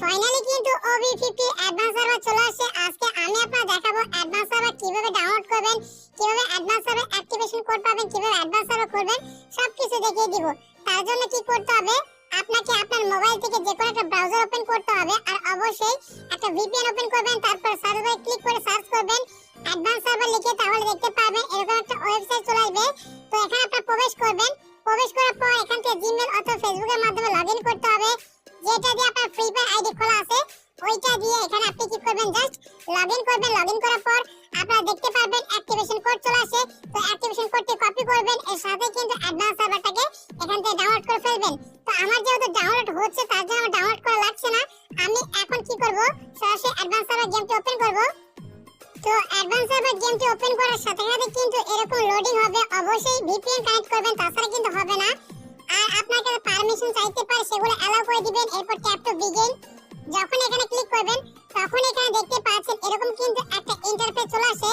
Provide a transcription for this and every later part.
Finally কিন্তু OB50 advance server চলে আসছে। আজকে আমি আপনাদের দেখাবো অ্যাডভান্স সার্ভার কিভাবে ডাউনলোড করবেন, কিভাবে অ্যাডভান্স সার্ভার অ্যাক্টিভেশন কোড পাবেন, কিভাবে অ্যাডভান্স সার্ভার করবেন, সবকিছু দেখিয়ে দিব। তার জন্য কি করতে হবে, আপনাকে আপনার মোবাইল থেকে যে কোনো একটা ব্রাউজার ওপেন করতে হবে আর অবশ্যই একটা VPN ওপেন করবেন। তারপর সার্চ বারে ক্লিক করে সার্চ করবেন অ্যাডভান্স সার্ভার লিখে, তাহলে দেখতে পাবেন এরকম একটা ওয়েবসাইট চলে আসবে। তো এখানে আপনারা প্রবেশ করবেন। প্রবেশ করার পর এখান থেকে জিমেল অথবা ফেসবুকের মাধ্যমে লগইন করতে হবে। যেটা দিয়ে আপনার ফ্রি ফায়ার আইডি খোলা আছে ওইটা দিয়ে এখানে আপনি কি করবেন, জাস্ট লগইন করবেন। লগইন করার পর আপনারা দেখতে পারবেন অ্যাক্টিভেশন কোড চলে আসে। তো অ্যাক্টিভেশন কোডটি কপি করবেন, এর সাথে কিন্তু অ্যাডভান্স সার্ভারটাকে এখান থেকে ডাউনলোড করে ফেলবেন। তো আমার যেহেতু ডাউনলোড হচ্ছে তার জন্য আমার ডাউনলোড করা লাগছে না। আমি এখন কি করব, সরাসরি অ্যাডভান্স সার্ভার গেমটি ওপেন করব। তো অ্যাডভান্স সার্ভার গেমটি ওপেন করার সাথে সাথে কিন্তু এরকম লোডিং হবে। অবশ্যই VPN কানেক্ট করবেন, তাছাড়া কিন্তু হবে না। আর আপনার কাছে পারমিশন চাইতে পারে, সেগুলো অ্যালাউ করে দিবেন। এরপর ট্যাপ টু বিগিন যখন এখানে ক্লিক করবেন তখন এখানে দেখতে পাচ্ছেন এরকম কিন্তু একটা ইন্টারফেস চলে আসে।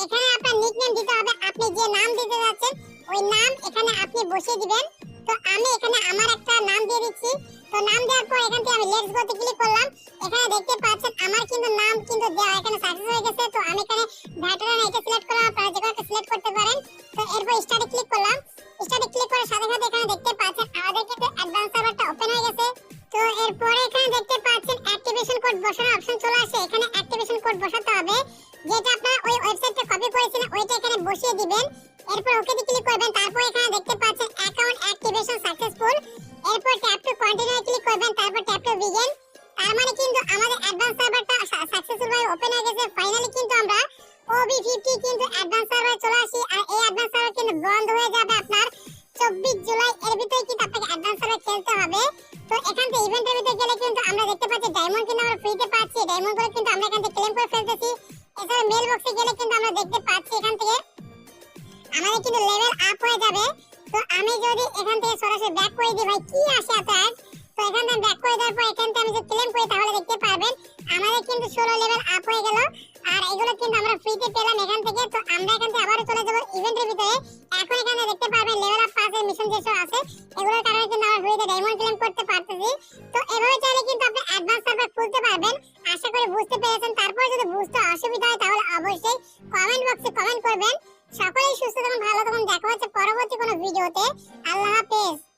এখানে আপনার নিকনেম দিতে হবে, আপনি যে নাম দিতে যাচ্ছেন ওই নাম এখানে আপনি বসিয়ে দিবেন। তো আমি এখানে আমার একটা নাম দিয়ে দিচ্ছি। তো নাম দেওয়ার পর এখান থেকে আমি লেটস গো তে ক্লিক করলাম। এখানে দেখতে পাচ্ছেন আমার কিন্তু নাম কিন্তু দেওয়া এখানে সাকসেস হয়ে গেছে। তো আমি এখানে ভেটারান এটা সিলেক্ট করলাম, আপনারা যে কোনো একটা সিলেক্ট করতে পারেন। তো এরপর স্টার্টে ক্লিক করলাম। স্টার্টে ক্লিক করার সাথে সাথে এখানে দেখতে পাচ্ছেন আমাদের কিন্তু অ্যাডভান্স সার্ভারটা ওপেন হয়ে গেছে। তো এরপরে এখানে দেখতে পাচ্ছেন অ্যাক্টিভেশন কোড বসানোর অপশন চলে আসে। এখানে অ্যাক্টিভেশন কোড বসাতে হবে, যেটা আপনারা ওই ওয়েবসাইটে কপি করেছিলেন ওইটা এখানে বসিয়ে দিবেন। এরপর ওকে তে ক্লিক করবেন। তারপর এখানে দেখতে পাচ্ছেন অ্যাকাউন্ট অ্যাক্টিভেশন সাকসেসফুল। এরপর ট্যাপ টু কন্টিনিউ ক্লিক করবেন, তারপর ট্যাপ টু বিগিন। তার মানে কিন্তু আমাদের অ্যাডভান্স সার্ভারটা সাকসেসফুল ভাবে ওপেন হয়ে গেছে। ফাইনালি কিন্তু আমরা OB50 কিন্তু অ্যাডভান্স সার্ভার চলে আসি। আর এই অ্যাডভান্স সার্ভার কিন্তু বন্ধ হয়ে যাবে আপনার 24 জুলাই। এর ভিতরে কিন্তু আপনাকে অ্যাডভান্স সার্ভার খেলতে হবে। তো এখান থেকে ইভেন্টের ভিতরে গেলে কিন্তু আমরা দেখতে পাচ্ছি ডায়মন্ড কিন্তু আমরা ফ্রিতে পাচ্ছি। ডায়মন্ডগুলো কিন্তু আমরা এখান থেকে ক্লেম করে ফেলতেছি। এছাড়া মেল বক্সে গেলে কিন্তু আমরা দেখতে পাচ্ছি এখান থেকে আমাদের কিন্তু লেভেল আপ হয়ে যাবে। তো আমি যদি এখান থেকে সরাসরি ব্যাক করে দিই, ভাই কি আসে এত অ্যাড। তো এখান থেকে ব্যাক করে দেওয়ার পর এখান থেকে আমি যদি ক্লেম করি তাহলে দেখতে পারবেন আমাদের কিন্তু 16 লেভেল আপ হয়ে গেল। আর এগুলো কিন্তু আমরা ফ্রিতে পেলাম এখান থেকে। তো আমরা এখান থেকে আবারও চলে যাব ইভেন্টের ভিতরে। এখন এখানে দেখতে পারবেন লেভেল আপ 5 এর মিশন যেসব আছে এগুলোর কারণে কিন্তু আমরা ফ্রিতে ডায়মন্ড ক্লেম করতে পারতেছি। তো এভাবে চাইলে কিন্তু আপনি অ্যাডভান্স সার্ভার খুলতে পারবেন। আশা করি বুঝতে পেরেছেন। তারপর যদি বুঝতে অসুবিধা হয় তাহলে অবশ্যই কমেন্ট বক্সে কমেন্ট করবেন। সকলেই সুস্থ থাকুন, ভালো থাকুন। দেখা হচ্ছে পরবর্তী কোনো ভিডিওতে। আল্লাহ হাফেজ।